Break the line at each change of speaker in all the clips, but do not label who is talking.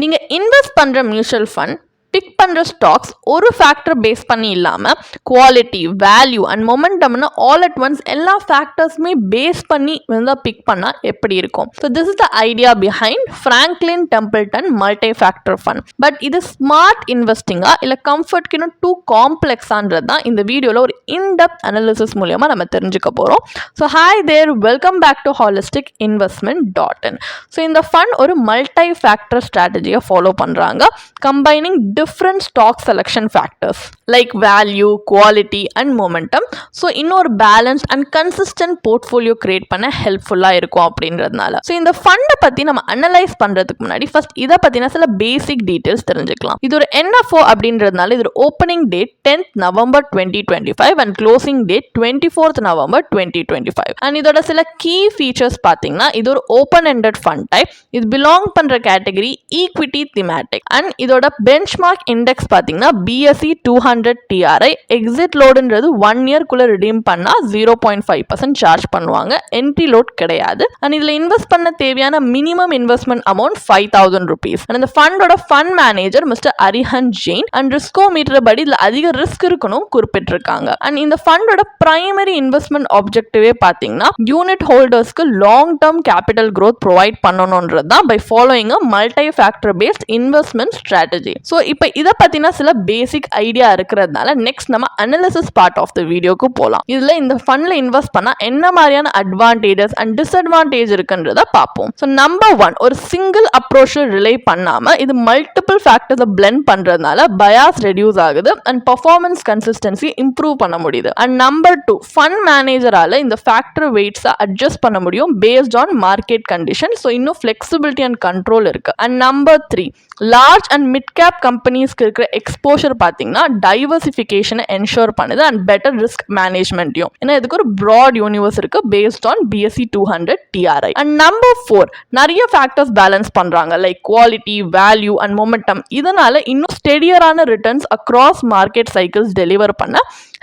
நீங்கள் இன்வெஸ்ட் பண்ணுற mutual fund pick பண்ணுற ஸ்டாக்ஸ் ஒரு ஃபேக்டர் பேஸ் பண்ணி இல்லாமல் குவாலிட்டி, வேல்யூ அண்ட் மொமெண்டம்னு ஆல் அட் ஒன்ஸ் எல்லா ஃபேக்டர்ஸுமே பேஸ் பண்ணி வந்து பிக் பண்ணால் எப்படி இருக்கும். So this is the idea behind Franklin Templeton multi factor fund. But இது ஸ்மார்ட் இன்வெஸ்டிங்கா இல்லை கம்ஃபர்ட்க்கு இன்னும் டூ காம்ப்ளெக்ஸான்றது தான் இந்த வீடியோவில் ஒரு இன்டெப்த் அனாலிசிஸ் மூலமாக நம்ம தெரிஞ்சுக்க போகிறோம். So hi there, welcome back to holistic investment. So இந்த ஃபண்ட் ஒரு மல்டி ஃபேக்டர் ஸ்ட்ராட்டஜியை ஃபாலோ பண்ணுறாங்க, combining different stock selection factors like value, quality and momentum. So இன்னொரு balanced and consistent portfolio create பண்ண ஹெல்ப்ஃபுல்லா இருக்கும் அப்படின்றதுனால. ஸோ இந்த ஃபண்டை பற்றி நம்ம அனலைஸ் பண்ணுறதுக்கு முன்னாடி ஃபர்ஸ்ட் இதை பற்றின சில பேசிக் டீட்டெயில்ஸ் தெரிஞ்சுக்கலாம். இது ஒரு NFO அப்படின்றதுனால இது ஒரு opening date 10th November 2025 and closing date 24th November 2025. And இதோட சில கீ ஃபீச்சர்ஸ் பார்த்தீங்கன்னா இது ஒரு ஓப்பன் எண்டட் ஃபண்ட் டைப், இது பிலாங் பண்ணுற கேட்டகரி ஈக்விட்டி திமேட்டிக், அண்ட் இதோட பெஞ்ச்மார்க் இண்டெக்ஸ் பார்த்தீங்கன்னா BSE 200 TRI. எக்ஸிட் லோடுன்றது 1 இயர்க்குள்ள ரிடீம் பண்ணா 0.5% சார்ஜ் பண்ணுவாங்க, என்ட்ரி லோட் கிடையாது. அண்ட் இதுல இன்வெஸ்ட் பண்ண தேவையான minimum investment amount 5,000 rupees. And இந்த ஃபண்டோட fund manager mister Arihant Jain and ரிஸ்கோமீட்டர் படி இதுல அதிக ரிஸ்க் இருக்கணும் குறிப்பிட்டிருக்காங்க. அண்ட் இந்த ஃபண்டோட பிரைமரி இன்வெஸ்ட்மெண்ட் ஆப்ஜெக்டிவே பார்த்தீங்கன்னா யூனிட் ஹோல்டர்ஸ்க்கு long term capital growth provide பண்ணணும்ன்றது தான் by following a multi factor based investment strategy. So இப்போ இதை பற்றின சில பேசிக் ஐடியா இருக்கிறதுனால நெக்ஸ்ட் நம்ம அனாலிசிஸ் பார்ட் ஆஃப் த வீடியோக்கு போகலாம். இதில் இந்த ஃபண்டில் இன்வெஸ்ட் பண்ணால் என்ன மாதிரியான அட்வான்டேஜஸ் அண்ட் டிஸ்அட்வான்டேஜ் இருக்குன்றத பார்ப்போம். ஸோ நம்பர் 1, ஒரு சிங்கிள் அப்ரோச்சில் ரிலே பண்ணாமல் இது மல்டிபிள் ஃபேக்டர்ஸை பிளெண்ட் பண்ணுறதுனால பயாஸ் ரெடியூஸ் ஆகுது அண்ட் பர்ஃபார்மன்ஸ் கன்சிஸ்டன்சி இம்ப்ரூவ் பண்ண முடியுது. அண்ட் நம்பர் 2, ஃபண்ட் மேனேஜரால் இந்த ஃபேக்டர் வெயிட்ஸை அட்ஜஸ்ட் பண்ண முடியும் based on market condition. So இன்னும் ஃப்ளெக்சிபிலிட்டி அண்ட் கண்ட்ரோல் இருக்கு. And number 3, large and mid cap கம்பெனிஸ்க்கு இருக்கிற எக்ஸ்போஷர் பார்த்தீங்கன்னா டைவர்சிஃபிகேஷனை என்ஷோர் பண்ணுது அண்ட் பெட்டர் ரிஸ்க் மேனேஜ்மெண்ட்டையும். ஏன்னா இதுக்கு ஒரு ப்ராட் யூனிவர்ஸ் இருக்கு based on BSE 200 TRI. And number 4, நிறைய ஃபேக்டர்ஸ் பேலன்ஸ் பண்றாங்க like quality, value and momentum. இதனால இன்னும் ஸ்டெடியரான returns across market cycles deliver பண்ண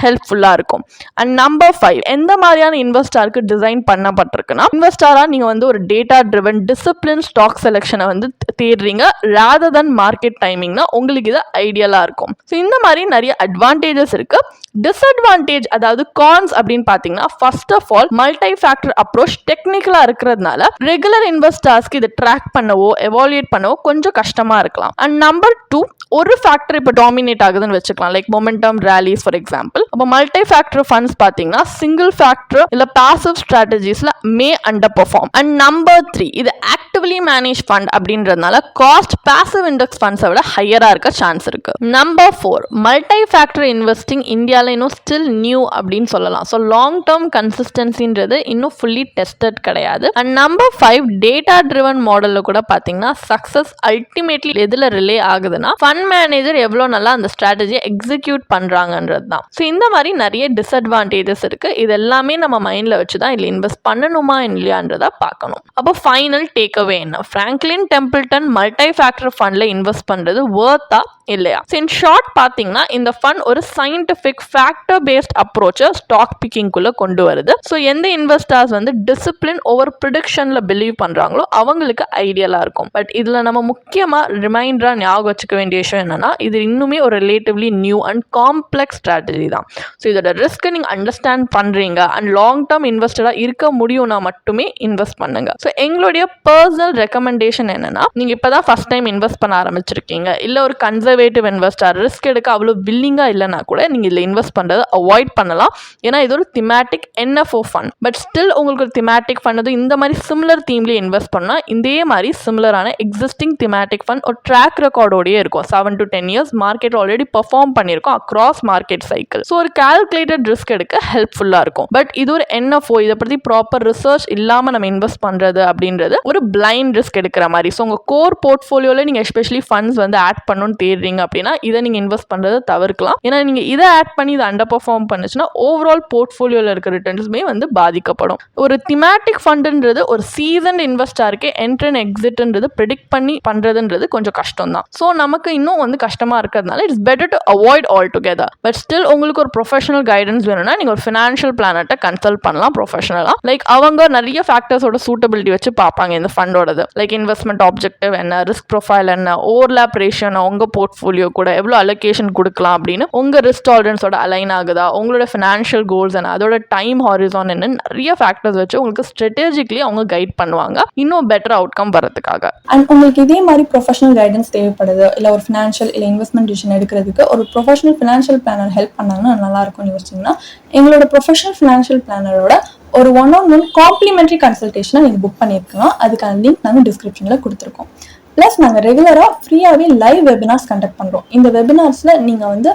ஹெல்ப்ஃபுல்லா இருக்கும். அண்ட் நம்பர் 5, எந்த மாதிரியான இன்வெஸ்டருக்கு டிசைன் பண்ணப்பட்டிருக்குன்னா இன்வெஸ்டரா நீங்க வந்து ஒரு டேட்டா ட்ரிவன் டிசிப்ளின் ஸ்டாக் செலெக்ஷனை வந்து தேடுறீங்க ராதர் தன் மார்க்கெட் டைமிங்னா உங்களுக்கு இது ஐடியலா இருக்கும். ஸோ இந்த மாதிரி நிறைய அட்வான்டேஜஸ் இருக்கு. டிஸ்அட்வான்டேஜ் அதாவது கான்ஸ் அப்படின்னு பார்த்தீங்கன்னா first of all multi factor approach டெக்னிக்கலா இருக்கிறதுனால ரெகுலர் இன்வெஸ்டர்ஸ்க்கு இதை ட்ராக் பண்ணவோ எவாலுவேட் பண்ணவோ கொஞ்சம் கஷ்டமா இருக்கலாம். அண்ட் நம்பர் 2, ஒரு ஃபேக்டர் இப்போ டாமினேட் ஆகுதுன்னு வச்சுக்கலாம் like momentum rallies for example. அப்போ மல்டி ஃபேக்டர் ஃபண்ட்ஸ் பார்த்தீங்கன்னா சிங்கிள் ஃபேக்டர் இல்லை பாசிவ் ஸ்ட்ராட்டஜிஸ்ல may underperform. And number 3, இது ஆக்டிவ்லி மேனேஜ் ஃபண்ட் அப்படின்றதுனால காஸ்ட் பாசிவ் இண்டெக்ஸ் ஃபண்ட்ஸை விட ஹையரா இருக்க சான்ஸ் இருக்கு. நம்பர் 4, மல்டி ஃபேக்டர் இன்வெஸ்டிங் இந்தியாவில் இன்னும் ஸ்டில் நியூ அப்படின்னு சொல்லலாம். ஸோ லாங் டேர்ம் கன்சிஸ்டன்சின்றது இன்னும் ஃபுல்லி டெஸ்டட் கிடையாது. அண்ட் நம்பர் 5, டேட்டா ட்ரிவன் மாடலில் கூட பார்த்தீங்கன்னா சக்ஸஸ் அல்டிமேட்லி எதில் ரிலே ஆகுதுன்னா ஃபண்ட் மேனேஜர் எவ்வளோ நல்லா அந்த ஸ்ட்ராட்டஜியை எக்ஸிக்யூட் பண்ணுறாங்கன்றது தான். ஸோ இந்த மாதிரி நிறைய டிஸ்அட்வான்டேஜஸ் இருக்கு. இது எல்லாமே நம்ம மைண்டில் வச்சு தான் இதில் இன்வெஸ்ட் பண்ணணுமா இல்லையான்றதை பார்க்கணும். அப்போ ஃபைனல் டேக் அவே என்ன? ஃப்ராங்க்லின் டெம்பிள்டன் மல்டி ஃபேக்டர் ஃபண்டில் இன்வெஸ்ட் பண்ணுறது வர்த்தா இல்லையா? இன் ஷார்ட் பார்த்தீங்கன்னா இந்த ஃபண்ட் ஒரு சயின்டிஃபிக் ஃபேக்டர் பேஸ்ட் அப்ரோச்சை ஸ்டாக் பிக்கிங்குள்ள கொண்டு வருது. ஸோ எந்த இன்வெஸ்டர்ஸ் வந்து டிசிப்ளின் ஓவர் ப்ரிடிக்ஷன்ல பிலீவ் பண்றாங்களோ அவங்களுக்கு ஐடியலா இருக்கும். பட் இதுல நம்ம முக்கியமா ரிமைண்டரா ஞாபகம் வச்சுக்க வேண்டிய விஷயம் என்னன்னா இது இன்னுமே ஒரு relatively new and complex strategy தான். ஸோ இதோட ரிஸ்க் நீங்க அண்டர்ஸ்டாண்ட் பண்றீங்க அண்ட் லாங் டேர்ம் இன்வெஸ்டரா இருக்க முடியும்னா மட்டுமே இன்வெஸ்ட் பண்ணுங்க. ஸோ எங்களுடைய பர்சனல் ரெக்கமெண்டேஷன் என்னன்னா நீங்க இப்பதான் ஃபர்ஸ்ட் டைம் இன்வெஸ்ட் பண்ண ஆரம்பிச்சிருக்கீங்க இல்ல ஒரு கன்சர்வேட்டிவ் இன்வெஸ்டர் ரிஸ்க் எடுக்க அவ்வளோ வில்லிங்கா இல்லைன்னா கூட நீங்க இதில் இன்வெஸ்ட் பண்றதை அவாய்ட் பண்ணலாம். ஏன்னா இது ஒரு thematic NFO fund. But still உங்களுக்கு ஒரு திமேட்டிக் ஃபண்ட் இந்த மாதிரி சிமிலர் தீம்லேயே இன்வெஸ்ட் பண்ணா இதே மாதிரி சிமிலரான எக்ஸிஸ்டிங் திமேட்டிக் ஃபண்ட் ஒரு ட்ராக் ரெக்கார்டோடயே இருக்கும். 7 to 10 years market already perform பண்ணியிருக்கும் அக்ராஸ் மார்க்கெட் சைக்கிள். ஸோ ஒரு கால்குலேட்டட் ரிஸ்க் எடுக்க ஹெல்ப்ஃபுல்லா இருக்கும். பட் இது ஒரு NFO, இதை பற்றி ப்ராப்பர் ரிசர்ச் இல்லாம நம்ம இன்வெஸ்ட் பண்றது அப்படின்றது ஒரு பிளைண்ட் ரிஸ்க் எடுக்கிற மாதிரி. ஸோ உங்க கோர் போர்ட்ஃபோலியோல நீங்க எஸ்பெஷலி ஃபண்ட்ஸ் வந்து ஆட் பண்ணணும்னு தேடுறீங்க பண்ணிடுறீங்க அப்படின்னா இதை நீங்கள் இன்வெஸ்ட் பண்ணுறதை தவிர்க்கலாம். ஏன்னா நீங்கள் இதை ஆட் பண்ணி இதை அண்டர் பெர்ஃபார்ம் பண்ணுச்சுன்னா ஓவரால் போர்ட்ஃபோலியோவில் இருக்க ரிட்டர்ன்ஸுமே வந்து பாதிக்கப்படும். ஒரு திமேட்டிக் ஃபண்டுன்றது ஒரு சீசன் இன்வெஸ்டருக்கு என்ட்ரி அண்ட் எக்ஸிட்ன்றது ப்ரெடிக்ட் பண்ணி பண்ணுறதுன்றது கொஞ்சம் கஷ்டம் தான். ஸோ நமக்கு இன்னும் வந்து கஷ்டமாக இருக்கிறதுனால it's better to avoid all together. But still உங்களுக்கு ஒரு ப்ரொஃபஷனல் கைடன்ஸ் வேணும்னா நீங்கள் ஒரு ஃபினான்ஷியல் பிளானர்ட்ட கன்சல்ட் பண்ணலாம் ப்ரொஃபஷனலாக. லைக் அவங்க நிறைய ஃபேக்டர்ஸோட சூட்டபிலிட்டி வச்சு பார்ப்பாங்க இந்த ஃபண்டோடது. லைக் இன்வெஸ்ட்மெண்ட் ஆப்ஜெக்டிவ் என்ன, ரிஸ்க் ப்ரொஃபைல் என்ன, ஓவர்லாப் ரேஷியோ உங்கள் போர்ட்ஃபோலியோ கூட எவ்வளோ அலோகேஷன் கொடுக்கலாம் அப்படின்னு உங்கள் ரிஸ்க் டாலரன்ஸோட அலைன் ஆகுதா, உங்களோட ஃபினான்ஷியல் கோல்ஸ் என்ன, அதோட டைம் ஹாரிசான் என்ன, நிறைய ஃபேக்டர்ஸ் வச்சு உங்களுக்கு ஸ்ட்ராட்டஜிக்கலி அவங்க கைட் பண்ணுவாங்க இன்னும் பெட்டர் அவுட்கம் வரதுக்காக.
அண்ட் உங்களுக்கு இதே மாதிரி ப்ரொஃபஷனல் கைடன்ஸ் தேவைப்படுது, இல்லை ஒரு ஃபினான்ஷியல் இல்லை இன்வெஸ்ட்மெண்ட் டிசிஷன் எடுக்கிறதுக்கு ஒரு ப்ரொஃபஷனல் ஃபினான்ஷியல் பிளானர் ஹெல்ப் பண்ணாங்கன்னா நல்லா இருக்கும்னு யோசிச்சிங்கன்னா எங்களோட ப்ரொஃபஷனல் ஃபினான்ஷியல் பிளானரோட ஒரு 1-on-1 காம்ப்ளிமெண்ட்ரி கன்சல்டேஷனை நீங்கள் புக் பண்ணியிருக்கலாம். அதுக்கான லிங்க் நாங்கள் டிஸ்கிரிப்ஷனில் கொடுத்துருக்கோம். ப்ளஸ் நாங்கள் ரெகுலராக ஃப்ரீயாகவே லைவ் வெபினார்ஸ் கண்டக்ட் பண்ணுறோம். இந்த வெபினார்ஸில் நீங்கள் வந்து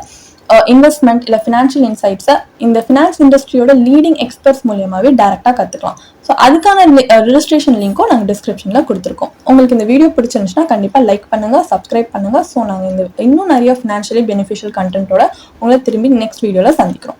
இன்வெஸ்ட்மெண்ட் இல்லை ஃபினான்ஷியல் இன்சைட்ஸை இந்த ஃபினான்ஸ் இண்டஸ்ட்ரியோட லீடிங் எக்ஸ்பர்ட்ஸ் மூலியமாகவே டேரெக்டாக கற்றுக்கலாம். ஸோ அதுக்கான ரெஜிஸ்ட்ரேஷன் லிங்க்கும் நாங்கள் டிஸ்கிரிப்ஷனில் கொடுத்துருக்கோம். உங்களுக்கு இந்த வீடியோ பிடிச்சிருந்துச்சுன்னா கண்டிப்பாக லைக் பண்ணுங்கள், சப்ஸ்கிரைப் பண்ணுங்கள். ஸோ நாங்கள் இன்னும் நிறைய ஃபினான்ஷியலி பெனிஃபிஷியல் கண்டென்ட்டோட உங்களை திரும்பி நெக்ஸ்ட் வீடியோவில் சந்திக்கிறோம்.